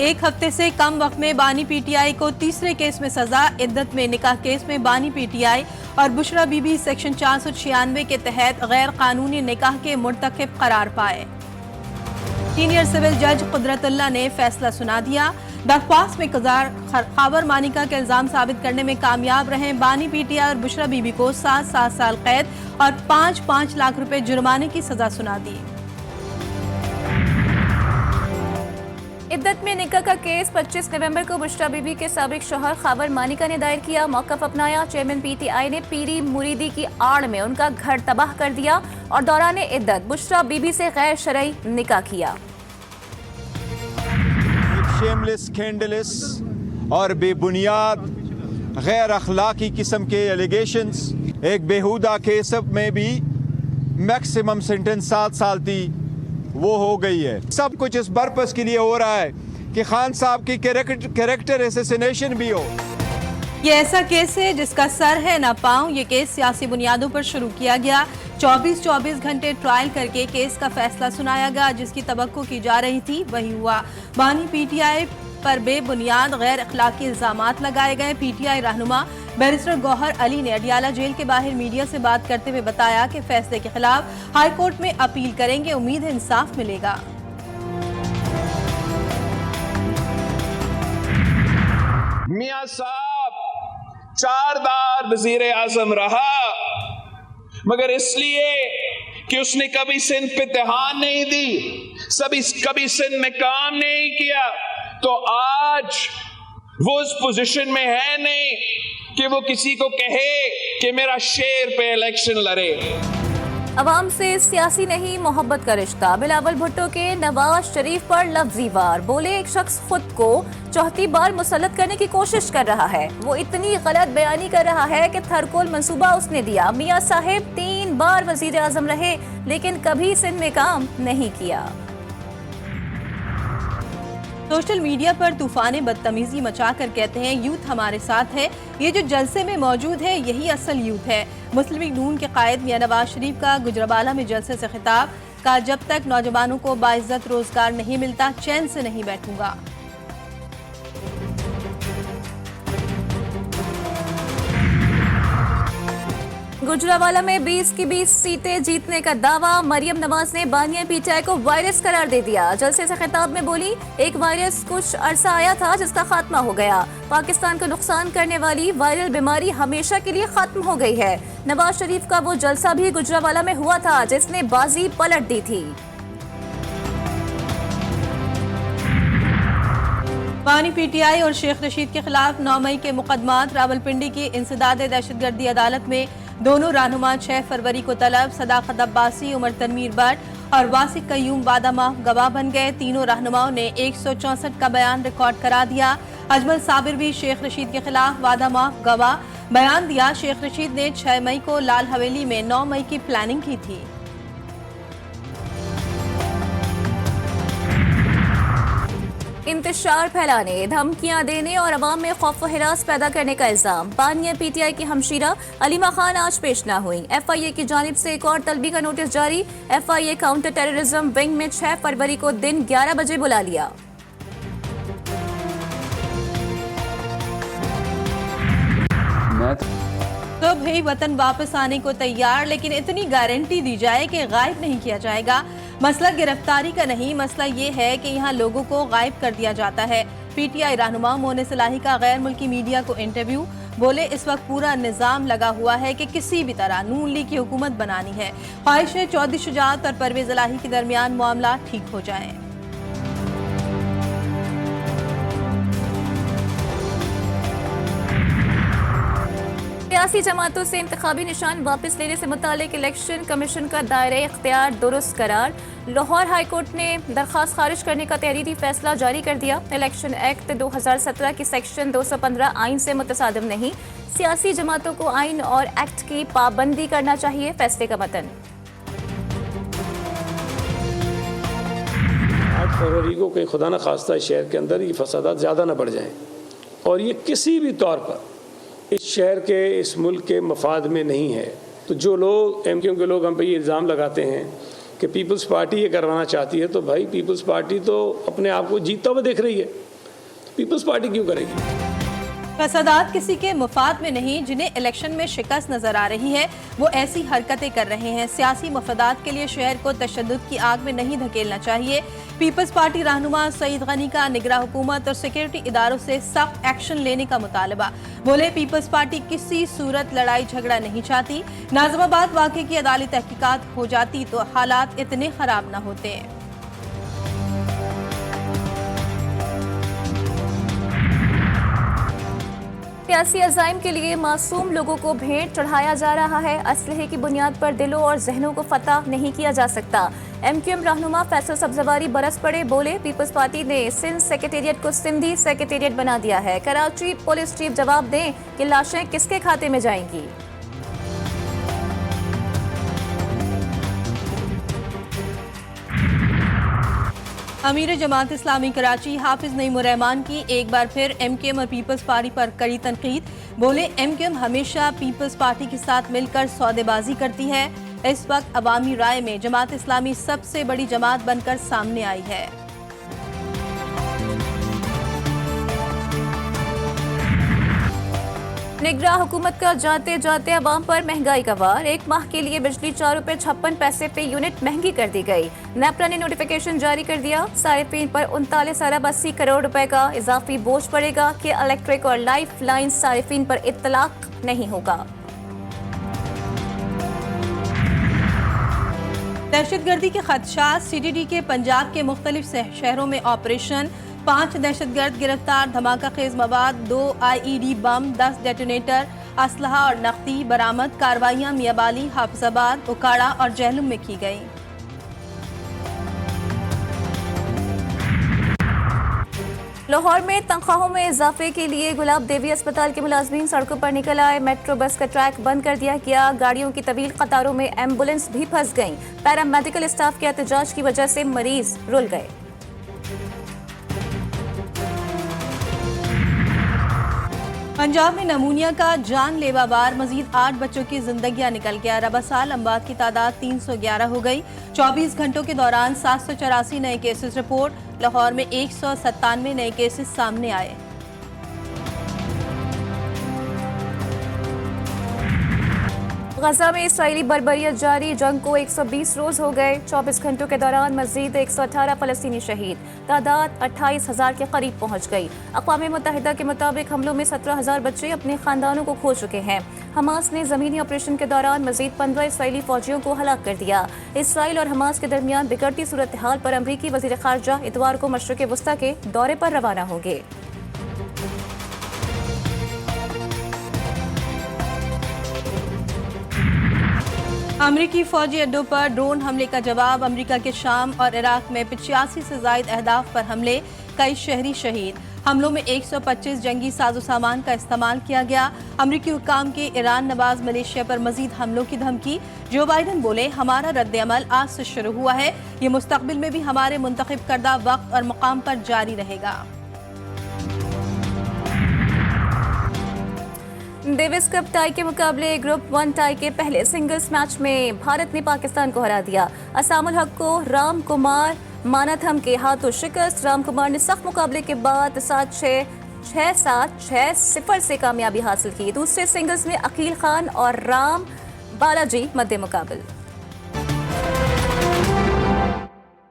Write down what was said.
एक हफ्ते से कम वक्त में बानी पीटीआई को तीसरे केस में सजा। इद्दत में निकाह केस में बानी पीटीआई और बुशरा बीबी सेक्शन 496 के तहत गैर कानूनी निकाह के मुर्तकिब करार पाए। सीनियर सिविल जज कुदरतुल्लाह ने फैसला सुना दिया। दरख्वास्त में खावर मानिका के इल्जाम साबित करने में कामयाब रहे बानी पीटीआई और बुशरा बीबी को 7 साल कैद और 5 लाख रुपए जुर्माने की सजा सुना दी। इद्दत में निकाह का केस 25 नवंबर को बुशरा बीबी के साबिक शौहर खावर मानिका ने दायर किया। मौक़िफ़ अपनाया। चेयरमैन पीटीआई ने पीरी मुरीदी की आड़ में उनका घर तबाह कर दिया और दौरान इद्दत बुशरा बीबी से गैर शरई निकाह किया। शेमलेस, स्कैंडलस और बेबुनियाद गैर अखलाकी किस्म के एलिगेशंस, एक बेहुदा केस में भी मैक्सिमम सेंटेंस 7 साल थी वो हो गई है। सब कुछ इस पर्पस के लिए हो रहा है कि खान साहब की कैरेक्टर असैसिनेशन भी हो। ये ऐसा केस है जिसका सर है ना पांव। ये केस सियासी बुनियादों पर शुरू किया गया। 24 घंटे ट्रायल करके केस का फैसला सुनाया गया। जिसकी तवक्को की जा रही थी वही हुआ। बानी पीटीआई पर बेबुनियाद गैर अखलाकी इल्जामात लगाए गए। पीटीआई रहनुमा बैरिस्टर गौहर अली ने अडियाला जेल के बाहर मीडिया से बात करते हुए बताया कि फैसले के खिलाफ हाई कोर्ट में अपील करेंगे। उम्मीद है इंसाफ मिलेगा। मियां साहब 4 बार वजीर आजम रहा, मगर इसलिए कि उसने कभी सिंध पे इत्तेहाद नहीं दी, कभी सिंध में काम नहीं किया, तो आज वो उस पोजीशन में है नहीं कि वो किसी को कहे कि मेरा शेर पे इलेक्शन लड़े। अवाम से सियासी नहीं मोहब्बत का रिश्ता। बिलावल भुट्टो के नवाज शरीफ पर लफ्जी वार। बोले एक शख्स खुद को 4थी बार मुसल्लत करने की कोशिश कर रहा है। वो इतनी गलत बयानी कर रहा है कि थरकोल मंसूबा उसने दिया। मियां साहिब 3 बार वजीर आजम रहे लेकिन कभी सिंध में काम नहीं किया। सोशल मीडिया पर तूफाने बदतमीजी मचाकर कहते हैं यूथ हमारे साथ है। ये जो जलसे में मौजूद है यही असल यूथ है। मुस्लिम लीग नून के कायद मियां नवाज शरीफ का गुजरावाला में जलसे से खिताब का, जब तक नौजवानों को बाइज्जत रोजगार नहीं मिलता चैन से नहीं बैठूंगा। गुजरावाला में 20 की 20 सीटें जीतने का दावा। मरियम नवाज ने बानिया पीटीआई को वायरस करार दे दिया। जलसे से खिताब में बोली एक वायरस कुछ अरसा आया था जिसका खात्मा हो गया। पाकिस्तान को नुकसान करने वाली वायरल बीमारी हमेशा के लिए खत्म हो गई है। नवाज शरीफ का वो जलसा भी गुजरावाला में हुआ था जिसने बाजी पलट दी थी। बानी पीटीआई और शेख रशीद के खिलाफ 9 मई के मुकदमात। रावलपिंडी की इंसदाद दहशतगर्दी अदालत में दोनों रहनुमा 6 फरवरी को तलब। सदाकत अब्बासी, उमर तनवीर भट्ट और वासिक कयूम बादामाफ गवाह बन गए। तीनों रहनुमाओं ने 164 का बयान रिकॉर्ड करा दिया। अजमल साबिर भी शेख रशीद के खिलाफ वादामाफ गवाह बयान दिया। शेख रशीद ने 6 मई को लाल हवेली में 9 मई की प्लानिंग की थी। इंतशार फैलाने, धमकियां देने और अवाम में खौफ व हिरास पैदा करने का इल्जाम। बानिया पीटीआई की हमशीरा अलीमा खान आज पेश न हुई। एफआईए की जानिब से एक और तलबी का नोटिस जारी। एफआईए काउंटर टेररिज्म विंग में 6 फरवरी को दिन 11 बजे बुला लिया। तो भाई वतन वापस आने को तैयार, लेकिन इतनी गारंटी दी जाए कि गायब नहीं किया जाएगा। मसला गिरफ्तारी का नहीं, मसला ये है कि यहाँ लोगों को गायब कर दिया जाता है। पीटीआई रहनुमा मोने सलाही का गैर मुल्की मीडिया को इंटरव्यू। बोले इस वक्त पूरा निजाम लगा हुआ है कि किसी भी तरह नून लीग की हुकूमत बनानी है। ख्वाहिश है चौधरी शुजात और परवेज इलाही के दरमियान मामला ठीक हो जाए। सियासी जमातों से इंतखाबी निशान वापस लेने से मुतालिक इलेक्शन कमीशन का दायरे इख्तियार दुरुस्त करार। लाहौर हाई कोर्ट ने दरख्वास्त खारिज करने का तहरीरी फैसला जारी कर दिया। इलेक्शन एक्ट 2017 की सेक्शन 215 आइन से मुतसादिम नहीं। सियासी जमातों को आइन और एक्ट की पाबंदी करना चाहिए। फैसले का मतन 8 फरवरी को कहीं खुदा न खास्ता शहर के अंदर ये फसादात ज़्यादा न बढ़ जाएं और ये किसी भी तौर पर इस शहर के, इस मुल्क के मफाद में नहीं है। तो जो लोग एमक्यूएम के लोग हम पे ये इल्ज़ाम लगाते हैं कि पीपल्स पार्टी ये करवाना चाहती है, तो भाई पीपल्स पार्टी तो अपने आप को जीतता हुआ देख रही है। पीपल्स पार्टी क्यों करेगी? फसादात किसी के मुफाद में नहीं। जिन्हें इलेक्शन में शिकस्त नजर आ रही है वो ऐसी हरकतें कर रहे हैं। सियासी मफादात के लिए शहर को तशद्दुद की आग में नहीं धकेलना चाहिए। पीपल्स पार्टी रहनुमा सईद गनी का निगरान हुकूमत और सिक्योरिटी इदारों से सख्त एक्शन लेने का मुतालबा। बोले पीपल्स पार्टी किसी सूरत लड़ाई झगड़ा नहीं चाहती। नाज़िमाबाद वाक़े की अदालती तहकीकात हो जाती तो हालात इतने खराब न होते। सियासी अज़ाइम के लिए मासूम लोगों को भेंट चढ़ाया जा रहा है। असलहे की बुनियाद पर दिलों और जहनों को फतह नहीं किया जा सकता। MQM रहनुमा फैसल सब्जवारी बरस पड़े। बोले पीपल्स पार्टी ने सिंध सेक्रेटेरिएट को सिंधी सेक्रेटेरिएट बना दिया है। कराची पुलिस चीफ जवाब दें कि लाशें किसके खाते में जाएंगी। अमीर जमात इस्लामी कराची हाफिज नईमुर्रहमान की एक बार फिर MQM और पीपल्स पार्टी पर कड़ी तनकीद। बोले MQM हमेशा पीपल्स पार्टी के साथ मिलकर सौदेबाजी करती है। इस वक्त अवामी राय में जमात इस्लामी सबसे बड़ी जमात बनकर सामने आई है। निगरान हुकूमत का जाते जाते अवाम पर महंगाई का वार। एक माह के लिए बिजली 4 रुपए 56 पैसे पे यूनिट महंगी कर दी गई। नेपरा ने नोटिफिकेशन जारी कर दिया। सारिफीन पर 39 अरब 80 करोड़ रुपए का इजाफी बोझ पड़ेगा कि इलेक्ट्रिक और लाइफ लाइन सारिफीन पर इत्तलाक नहीं होगा। दहशतगर्दी के खदशात। CTD के पंजाब के मुख्तलिफ शहरों में ऑपरेशन। 5 दहशतगर्द गिरफ्तार। धमाका खेज मवाद, 2 IED बम, 10 डेटोनेटर, असलहा और नकदी बरामद। कार्रवाइयां मियाबाली, हाफिजाबाद, उकाड़ा और जहलुम में की गई। लाहौर में तनख्वाहों में इजाफे के लिए गुलाब देवी अस्पताल के मुलाजमीन सड़कों पर निकल आए। मेट्रो बस का ट्रैक बंद कर दिया गया। गाड़ियों की तवील कतारों में एम्बुलेंस भी फंस गईं। पैरामेडिकल स्टाफ के एहतजाज की वजह से मरीज रुल गए। पंजाब में नमूनिया का जानलेवा वार। मजीद 8 बच्चों की जिंदगियां निकल गया। रबा साल अमवात की तादाद 311 हो गई। 24 घंटों के दौरान 784 नए केसेस रिपोर्ट। लाहौर में 197 नए केसेस सामने आए। गजा में इसराइली बर्बरियत जारी। जंग को 120 रोज हो गए। 24 घंटों के दौरान मजीद 118 फलस्तीनी शहीद। तादाद 28,000 के करीब पहुंच गई। अक़वाम मुत्तहिदा के मुताबिक हमलों में 17,000 बच्चे अपने खानदानों को खो चुके हैं। हमास ने जमीनी ऑपरेशन के दौरान मजीद 15 इसराइली फौजियों को हलाक कर दिया। इसराइल और हमास के दरमियान बिगड़ती सूरत हाल पर अमरीकी वज़ीर ख़ारजा इतवार को मशरिक़ वस्ता के दौरे पर रवाना होंगे। अमरीकी फौजी अड्डों पर ड्रोन हमले का जवाब। अमरीका के शाम और इराक में 85 से जायद अहदाफ पर हमले। कई शहरी शहीद। हमलों में 125 जंगी साजो सामान का इस्तेमाल किया गया। अमरीकी हुक्काम के ईरान नवाज मलेशिया पर मजीद हमलों की धमकी। जो बाइडन बोले हमारा रद्द अमल आज से शुरू हुआ है। ये मुस्तकबिल में भी हमारे मुंतखब करदा वक्त और मुकाम पर जारी रहेगा। डेविस कप टाई के मुकाबले ग्रुप 1 टाई के पहले सिंगल्स मैच में भारत ने पाकिस्तान को हरा दिया। असामुल हक को राम कुमार मानाथम के हाथों शिकस्त। राम कुमार ने सख्त मुकाबले के बाद 7-6, 6-7, 6-0 से कामयाबी हासिल की। दूसरे सिंगल्स में अकील खान और राम बालाजी मद्दे मुकाबले।